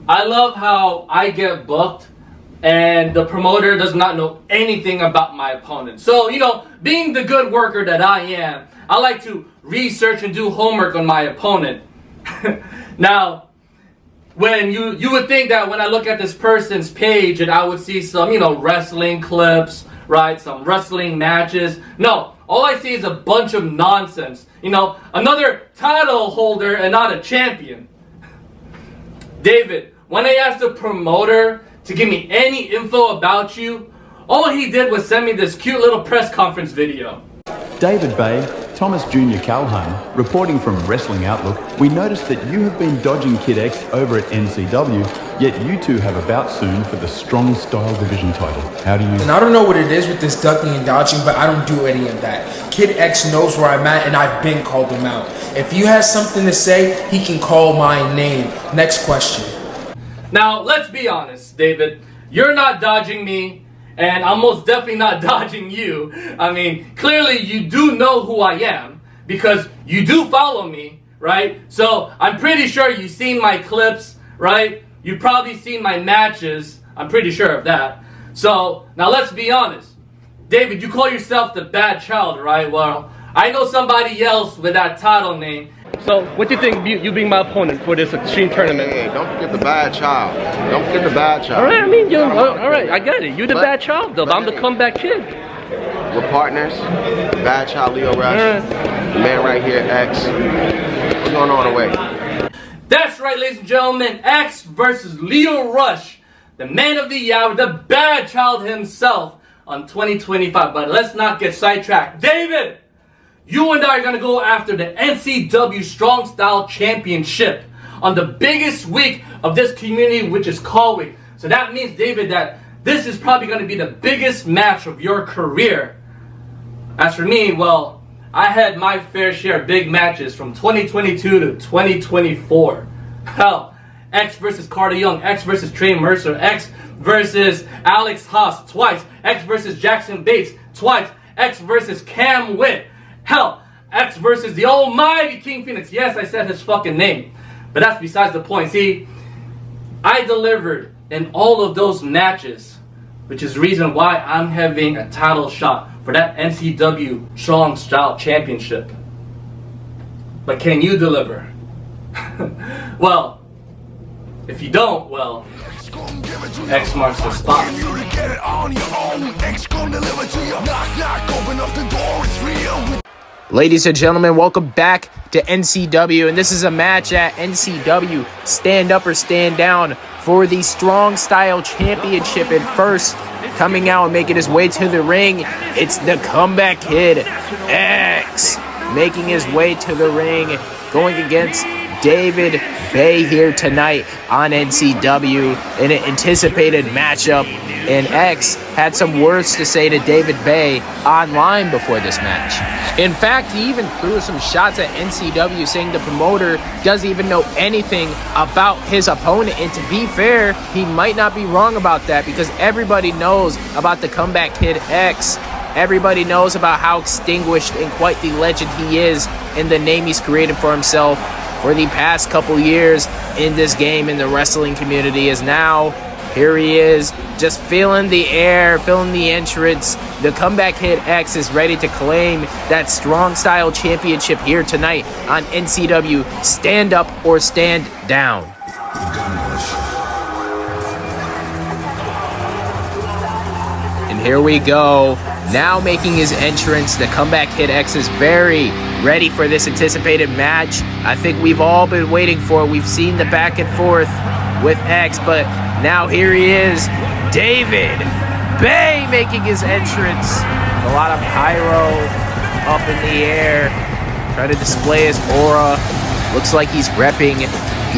I love how I get booked and the promoter does not know anything about my opponent. So, you know, being the good worker that I am, I like to research and do homework on my opponent. Now, when you would think that when I look at this person's page and I would see some, you know, wrestling clips, right? Some wrestling matches. No, all I see is a bunch of nonsense. You know, another title holder and not a champion. David, when I asked the promoter to give me any info about you, all he did was send me this cute little press conference video. David Bay, Thomas Jr. Calhoun, reporting from Wrestling Outlook, we noticed that you have been dodging Kid X over at NCW, yet you two have a bout soon for the Strong Style Division title. How do you... And I don't know what it is with this ducking and dodging, but I don't do any of that. Kid X knows where I'm at, and I've been called him out. If he has something to say, he can call my name. Next question. Now, let's be honest, David. You're not dodging me, and I'm most definitely not dodging you. I mean, clearly you do know who I am, because you do follow me, right? So, I'm pretty sure you've seen my clips, right? You've probably seen my matches. I'm pretty sure of that. So, now let's be honest. David, you call yourself the bad child, right? Well, I know somebody else with that title name. So, what do you think you being my opponent for this extreme tournament? Hey, don't forget the bad child. Don't forget the bad child. All right, I mean, all right, I get it. You're the bad child, though. But I'm the comeback kid. We're partners. The bad child, Leo Rush. The man right here, X. What's going on away? That's right, ladies and gentlemen. X versus Leo Rush, the man of the hour, the bad child himself on 2025. But let's not get sidetracked. David! You and I are going to go after the NCW Strong Style Championship on the biggest week of this community, which is Call Week. So that means, David, that this is probably going to be the biggest match of your career. As for me, well, I had my fair share of big matches from 2022 to 2024. Hell, X versus Carter Young, X versus Trey Mercer, X versus Alex Haas twice, X versus Jackson Bates twice, X versus Cam Witt. Hell, X versus the almighty King Phoenix. Yes, I said his fucking name. But that's besides the point. See, I delivered in all of those matches, which is the reason why I'm having a title shot for that NCW Strong Style Championship. But can you deliver? Well, if you don't, well, X marks the spot. Ladies and gentlemen, welcome back to NCW, and this is a match at NCW Stand Up or Stand Down for the Strong Style Championship. And first, coming out and making his way to the ring, it's the Comeback Kid, X, making his way to the ring, going against David Bay here tonight on NCW in an anticipated matchup. And X had some words to say to David Bay online before this match. In fact, he even threw some shots at NCW, saying the promoter doesn't even know anything about his opponent. And to be fair, he might not be wrong about that, because everybody knows about the Comeback Kid X. Everybody knows about how extinguished and quite the legend he is in the name he's created for himself for the past couple years in this game, in the wrestling community. Is now here he is, just feeling the air, feeling the entrance. The Comeback Kid X is ready to claim that Strong Style Championship here tonight on NCW Stand Up or Stand Down. And here we go. Now making his entrance, the Comeback Kid X is very ready for this anticipated match. I think we've all been waiting for it. We've seen the back and forth with X, but now here he is, David Bay, making his entrance. A lot of pyro up in the air, trying to display his aura. Looks like he's repping,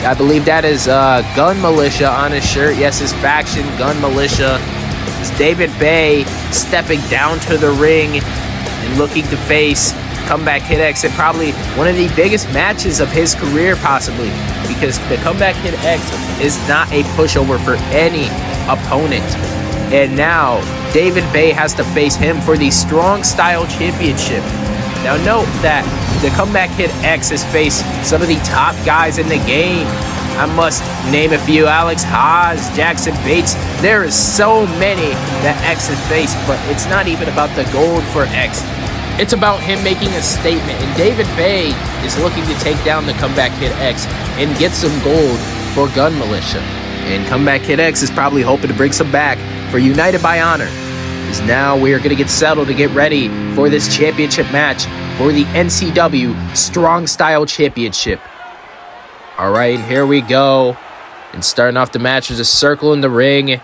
I believe that is Gun Militia on his shirt. Yes, his faction, Gun Militia. It's David Bay stepping down to the ring and looking to face Comeback Kid X in probably one of the biggest matches of his career, possibly, because the Comeback Kid X is not a pushover for any opponent. And now David Bay has to face him for the Strong Style Championship. Now note that the Comeback Kid X has faced some of the top guys in the game. I must name a few. Alex Haas, Jackson Bates. There is so many that X has faced, but it's not even about the gold for X. It's about him making a statement, and David Bay is looking to take down the Comeback Kid X and get some gold for Gun Militia. And Comeback Kid X is probably hoping to bring some back for United by Honor. Because now we are going to get settled to get ready for this championship match for the NCW Strong Style Championship. All right, here we go. And starting off the match, there's a circle in the ring,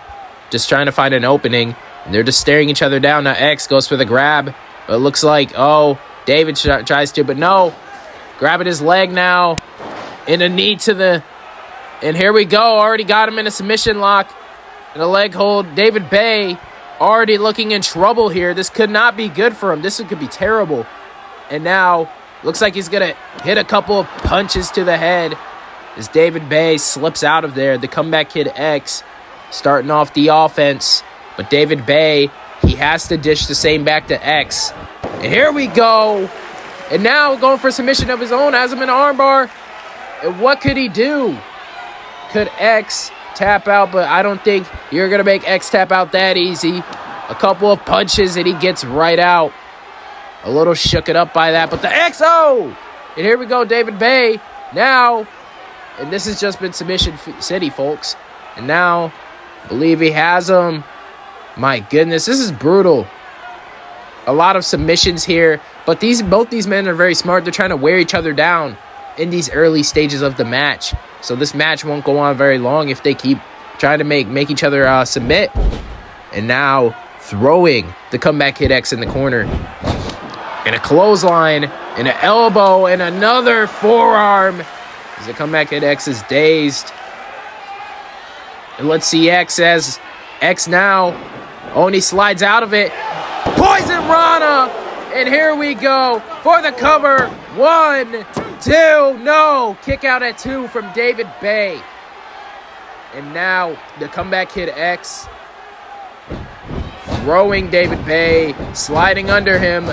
just trying to find an opening. And they're just staring each other down. Now X goes for the grab. But it looks like, David tries to, but no. Grabbing his leg now. In a knee to the... And here we go. Already got him in a submission lock. And a leg hold. David Bay already looking in trouble here. This could not be good for him. This could be terrible. And now, looks like he's going to hit a couple of punches to the head as David Bay slips out of there. The Comeback Kid X starting off the offense. But David Bay, he has to dish the same back to X. And here we go. And now going for a submission of his own. Has him in an armbar. And what could he do? Could X tap out? But I don't think you're going to make X tap out that easy. A couple of punches and he gets right out. A little shook it up by that. But the XO! And here we go, David Bay. Now, and this has just been Submission City, folks. And now, I believe he has him. My goodness, this is brutal. A lot of submissions here, but both these men are very smart. They're trying to wear each other down in these early stages of the match. So this match won't go on very long if they keep trying to make each other submit. And now throwing the Comeback Kid X in the corner. And a clothesline, and an elbow, and another forearm. As the Comeback Kid X is dazed. And let's see X as X now. Only slides out of it. Poison Rana! And here we go for the cover. 1, 2, no! Kick out at 2 from David Bay. And now the Comeback Kid X throwing David Bay, sliding under him.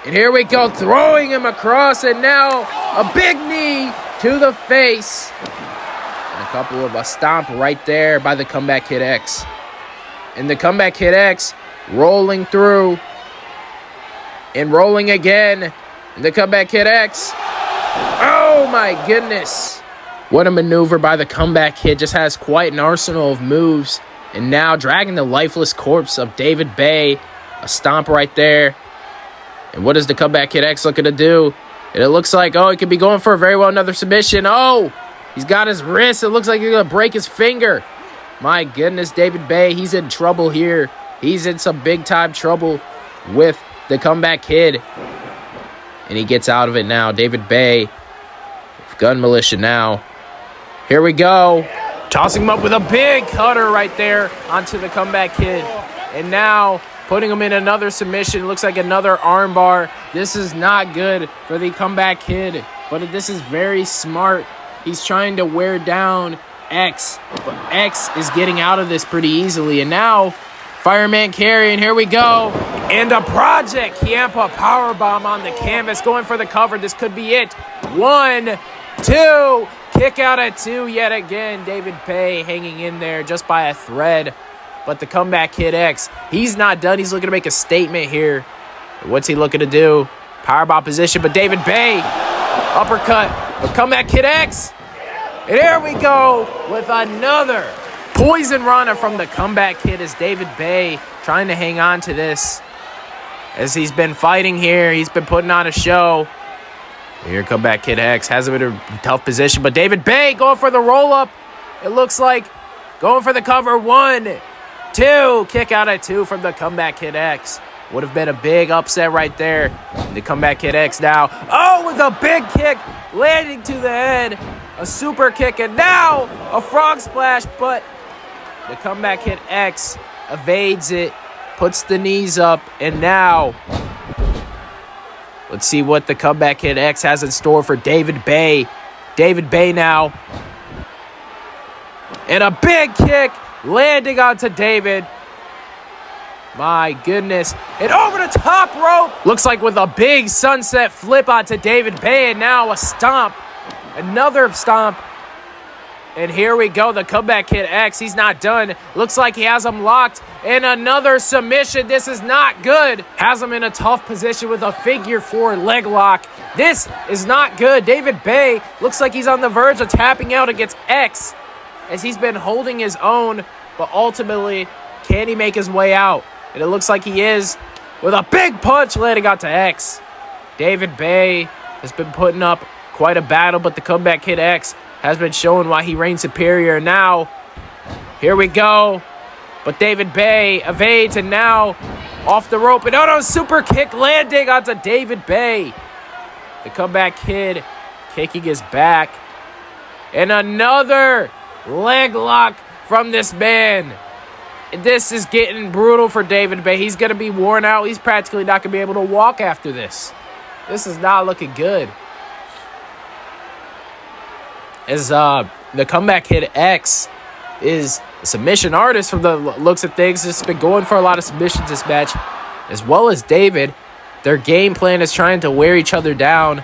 And here we go, throwing him across, and now a big knee to the face. And a couple of a stomp right there by the Comeback Kid X. And the Comeback Kid X rolling through. And rolling again. And the Comeback Kid X. Oh my goodness. What a maneuver by the Comeback Kid. Just has quite an arsenal of moves. And now dragging the lifeless corpse of David Bay. A stomp right there. And what is the Comeback Kid X looking to do? And it looks like, he could be going for a very well another submission. Oh, he's got his wrist. It looks like he's going to break his finger. My goodness, David Bay, he's in trouble here. He's in some big-time trouble with the Comeback Kid. And he gets out of it now. David Bay, Gun Militia now. Here we go. Tossing him up with a big cutter right there onto the Comeback Kid. And now putting him in another submission. Looks like another armbar. This is not good for the Comeback Kid. But this is very smart. He's trying to wear down X. But X is getting out of this pretty easily. And now, Fireman Carey. And here we go. And a Project Kiampa powerbomb on the canvas. Going for the cover. This could be it. 1, 2. Kick out at 2 yet again. David Bay hanging in there just by a thread. But the Comeback Kid X, he's not done. He's looking to make a statement here. What's he looking to do? Powerbomb position, but David Bay, uppercut. But Comeback Kid X. And here we go with another Poison Rana from the Comeback Kid as David Bay trying to hang on to this. As he's been fighting here, he's been putting on a show. Here Comeback Kid X has him in a tough position, but David Bay going for the roll-up. It looks like going for the cover. 1, 2. Kick out at 2 from the Comeback Kid X. Would have been a big upset right there. The Comeback Kid X now. Oh, with a big kick landing to the head. A super kick, and now a frog splash, but the Comeback Kid X evades it, puts the knees up, and now let's see what the Comeback Kid X has in store for David Bay. David Bay now. And a big kick landing onto David. My goodness. And over the top rope. Looks like with a big sunset flip onto David Bay. And now a stomp. Another stomp. And here we go, the Comeback Kid X. He's not done. Looks like he has him locked in another submission. This is not good. Has him in a tough position with a figure 4 leg lock. This is not good. David Bay looks like he's on the verge of tapping out against X as he's been holding his own, but ultimately, can he make his way out? And it looks like he is with a big punch landing out to X. David Bay has been putting up quite a battle, but the Comeback Kid X has been showing why he reigns superior. Now, here we go. But David Bay evades, and now off the rope. And no, super kick landing onto David Bay. The Comeback Kid kicking his back. And another leg lock from this man. This is getting brutal for David Bay. He's going to be worn out. He's practically not going to be able to walk after this. This is not looking good. As the Comeback Kid X is a submission artist from the looks of things. Just been going for a lot of submissions this match, as well as David. Their game plan is trying to wear each other down,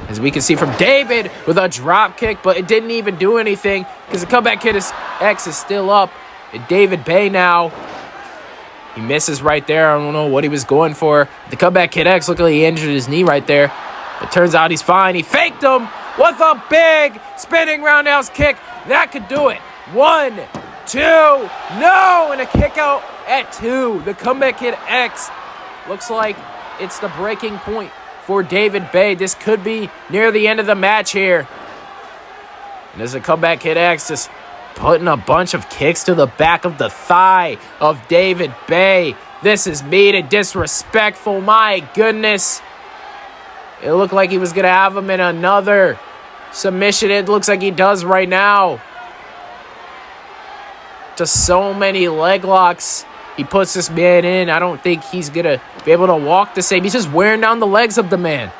as we can see from David with a drop kick, but it didn't even do anything because the Comeback Kid X is still up. And David Bay now, he misses right there. I don't know what he was going for. The Comeback Kid X looked like he injured his knee right there. But turns out he's fine. He faked him with a big spinning roundhouse kick. That could do it. 1, 2, no! And a kick out at 2. The Comeback Kid X looks like it's the breaking point for David Bay. This could be near the end of the match here. And as the Comeback Kid X just putting a bunch of kicks to the back of the thigh of David Bay. This is mean and disrespectful. My goodness. It looked like he was going to have him in another submission. It looks like he does right now. Just so many leg locks he puts this man in. I don't think he's going to be able to walk the same. He's just wearing down the legs of the man.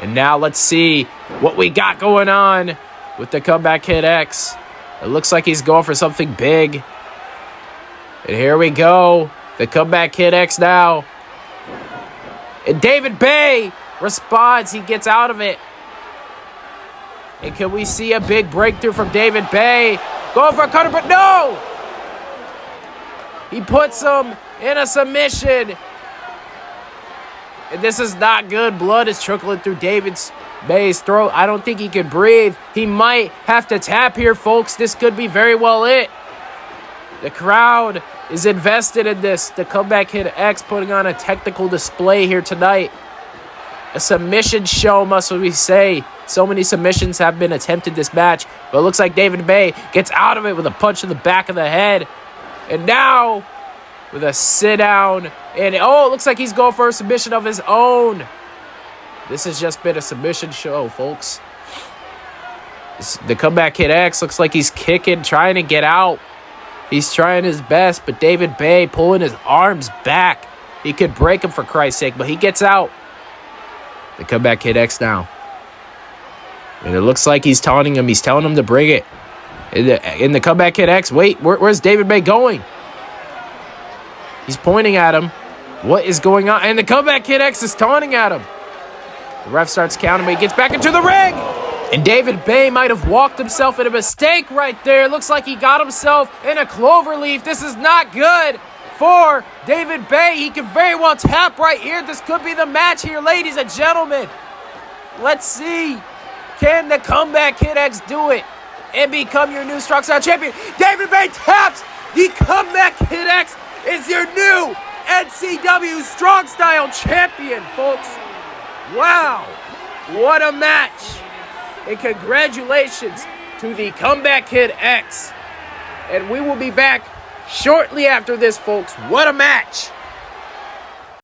And now let's see what we got going on with the Comeback Kid X. It looks like he's going for something big. And here we go. The Comeback Kid X now. And David Bay responds. He gets out of it. And can we see a big breakthrough from David Bay? Going for a cutter, but no! He puts him in a submission. And this is not good. Blood is trickling through David Bay's throat. I don't think he can breathe. He might have to tap here, folks. This could be very well it. The crowd is invested in this. The Comeback Kid X putting on a technical display here tonight. A submission show, must we say. So many submissions have been attempted this match. But it looks like David Bay gets out of it with a punch to the back of the head. And now, with a sit down. And oh, it looks like he's going for a submission of his own. This has just been a submission show, folks. The Comeback Kid X looks like he's kicking, trying to get out. He's trying his best, but David Bay pulling his arms back. He could break him for Christ's sake, but he gets out. The Comeback Kid X now. And it looks like he's taunting him. He's telling him to bring it. In the Comeback Kid X, wait, where's David Bay going? He's pointing at him. What is going on? And the Comeback Kid X is taunting at him. The ref starts counting, but he gets back into the ring. And David Bay might have walked himself in a mistake right there. Looks like he got himself in a cloverleaf. This is not good for David Bay. He could very well tap right here. This could be the match here, ladies and gentlemen. Let's see. Can the Comeback Kid X do it and become your new Strong Style champion? David Bay taps. The Comeback Kid X is your new NCW Strong Style champion, folks. Wow. What a match. And congratulations to the Comeback Kid X. And we will be back shortly after this, folks. What a match.